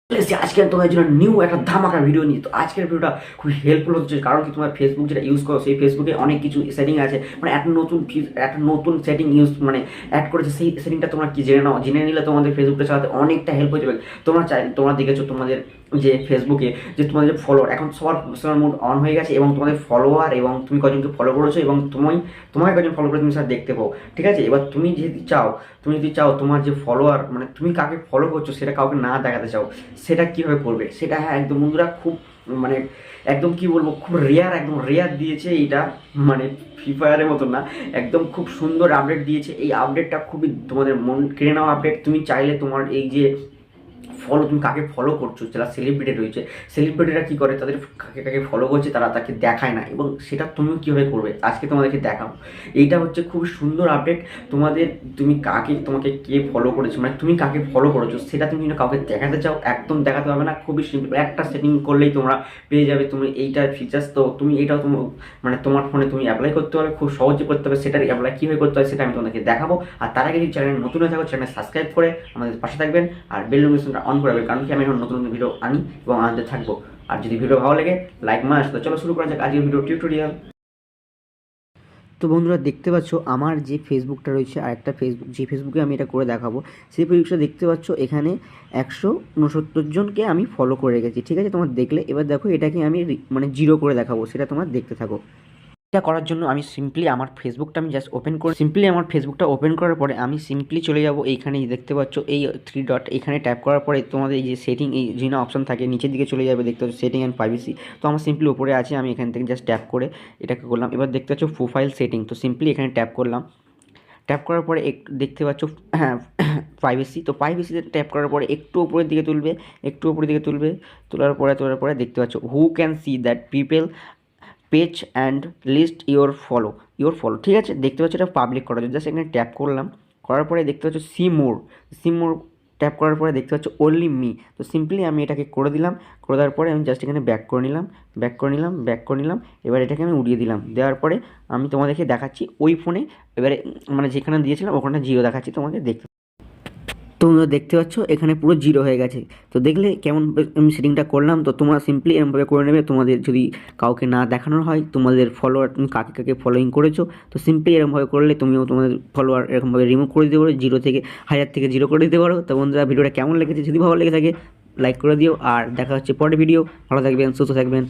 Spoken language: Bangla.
আজকে তোমাদের জন্য নিউ একটা ধামাকা ভিডিও নিয়ে। তো আজকের ভিডিওটা খুব হেল্পফুল হচ্ছে, কারণ কি তোমার ফেসবুক যেটা ইউজ করো সেই ফেসবুকে অনেক কিছু সেটিং আছে, মানে একটা নতুন সেটিং ইউজ মানে অ্যাড করেছে। সেই সেটিংটা তোমরা কি জেনে নাও, জেনে নিলে তোমাদের ফেসবুকটা চালাতে অনেকটা হেল্প হয়ে যাবে। তোমরা দেখেছো তোমাদের যে ফেসবুকে যে তোমাদের যে ফলোয়ার, এখন সবার প্রফেশনাল মোড অন হয়ে গেছে এবং তোমাদের ফলোয়ার এবং তুমি কজনকে ফলো করেছো এবং তোমাকে কজন ফলো করে তুমি সেটা দেখতে পাও। ঠিক আছে, এবার তুমি যদি চাও তোমার যে ফলোয়ার, মানে তুমি কাকে ফলো করছো সেটা কাউকে না দেখাতে চাও, সেটা কীভাবে করবে সেটা, হ্যাঁ একদম বন্ধুরা, খুব মানে একদম কি বলবো, খুব একদম রেয়ার দিয়েছে এইটা, মানে ফ্রি ফায়ারের মতো না, একদম খুব সুন্দর আপডেট দিয়েছে। এই আপডেটটা খুবই তোমাদের মন কেড়ে নেওয়া আপডেট। তুমি চাইলে তোমার এই যে তুমি কাকে ফলো করছো, যারা সেলিব্রিটি রয়েছে, সেলিব্রিটিরা কী করে, তাদের কাকে কাকে ফলো করছে তারা তাকে দেখায় না, এবং সেটা তুমিও কীভাবে করবে আজকে তোমাদেরকে দেখাবো। এইটা হচ্ছে খুব সুন্দর আপডেট। তোমাকে কে ফলো করেছে, মানে তুমি কাকে ফলো করেছো সেটা তুমি কিন্তু কাউকে দেখাতে চাও, একদম দেখাতে হবে না, খুবই সিম্পল একটা সেটিং করলেই তোমরা পেয়ে যাবে তুমি এইটার ফিচার্স। তো তুমি এটাও মানে তোমার ফোনে তুমি অ্যাপ্লাই করতে পারবে, খুব সহজে করতে হবে। সেটার অ্যাপ্লাই কীভাবে করতে হয় সেটা আমি তোমাদেরকে দেখাবো। আর তার আগে যদি চ্যানেল নতুন হয়ে থাকো, চ্যানেল সাবস্ক্রাইব করে আমাদের পাশে থাকবেন আর বেল নোটিফিকেশনটা অন করে রাখবেন, কারণ কি আমি এখন নতুন নতুন ভিডিও আনি এবং আনতে থাকবো। আর যদি ভিডিও ভালো লাগে লাইক মাস্ট। তো চলো শুরু করা যাক আজকের ভিডিও টিউটোরিয়াল। তো বন্ধুরা দেখতে পাচ্ছ আমার যে ফেসবুকটা রয়েছে, আর একটা ফেসবুক, যে ফেসবুকে আমি এটা করে দেখাবো, সেই ফেসবুকটা দেখতে পাচ্ছ এখানে 169 জনকে আমি ফলো করে রেখেছি। ঠিক আছে, তোমার দেখলে এবার দেখো এটাকে আমি মানে 0 করে দেখাবো, সেটা তোমার দেখতে থাকো। এটা করার জন্য আমি সিম্পলি আমার ফেসবুকটা ওপেন করার পরে আমি সিম্পলি চলে যাব এইখানে, দেখতে পাচ্ছ এই 3 ডট, এখানে ট্যাপ করার পরে তোমাদের এই যে সেটিং, এই যে অপশন থাকে নিচের দিকে চলে যাবে, দেখতে পাচ্ছ সেটিং অ্যান্ড প্রাইভেসি। তো আমার সিম্পলি উপরে আছে, আমি এখান থেকে জাস্ট ট্যাপ করে এটাকে করলাম। এবার দেখতে পাচ্ছ প্রোফাইল সেটিং, তো সিম্পলি এখানে ট্যাপ করলাম। ট্যাপ করার পরে একটু দেখতে পাচ্ছ, হ্যাঁ প্রাইভেসি, তো প্রাইভেসিতে ট্যাপ করার পরে একটু উপরের দিকে তোলার পরে দেখতে পাচ্ছ who can see that people page and list your follow. ঠিক আছে, দেখতে পাচ্ছ এটা পাবলিক করা যায়, জাস্ট এখানে ট্যাপ করলাম। করার পরে দেখতে পাচ্ছ সি মোর ট্যাপ করার পরে দেখতে পাচ্ছ ওনলি মি। তো সিম্পলি আমি এটাকে করে দিলাম। করে দেওয়ার পরে আমি জাস্ট এখানে ব্যাক করে নিলাম। এবার এটাকে আমি উড়িয়ে দিলাম। দেওয়ার পরে আমি তোমাদেরকে দেখাচ্ছি ওই ফোনে, এবারে মানে যেখানে দিয়েছিলাম ওখানে 0 দেখাচ্ছি তোমাকে দেখতে। তো তোমরা দেখতে পাচ্ছ এখানে পুরো 0 হয়ে গেছে। তো দেখলে কেমন আমি সেটিংটা করলাম। তো তোমরা সিম্পলি এরকমভাবে করে নেবে। তোমাদের যদি কাউকে না দেখানোর হয়, তোমাদের ফলোয়ার তুমি কাকে কাকে ফলোইং করেছো, তো সিম্পলি এরকমভাবে করলে তুমিও তোমাদের ফলোয়ার এরকমভাবে রিমুভ করে দিতে পারো, 0 থেকে 1000 থেকে 0 করে দিতে পারো। তো বন্ধুরা ভিডিওটা কেমন লেগেছে, যদি ভালো লেগে থাকে লাইক করে দিও, আর দেখা হচ্ছে পরের ভিডিও। ভালো থাকবেন, সুস্থ থাকবেন।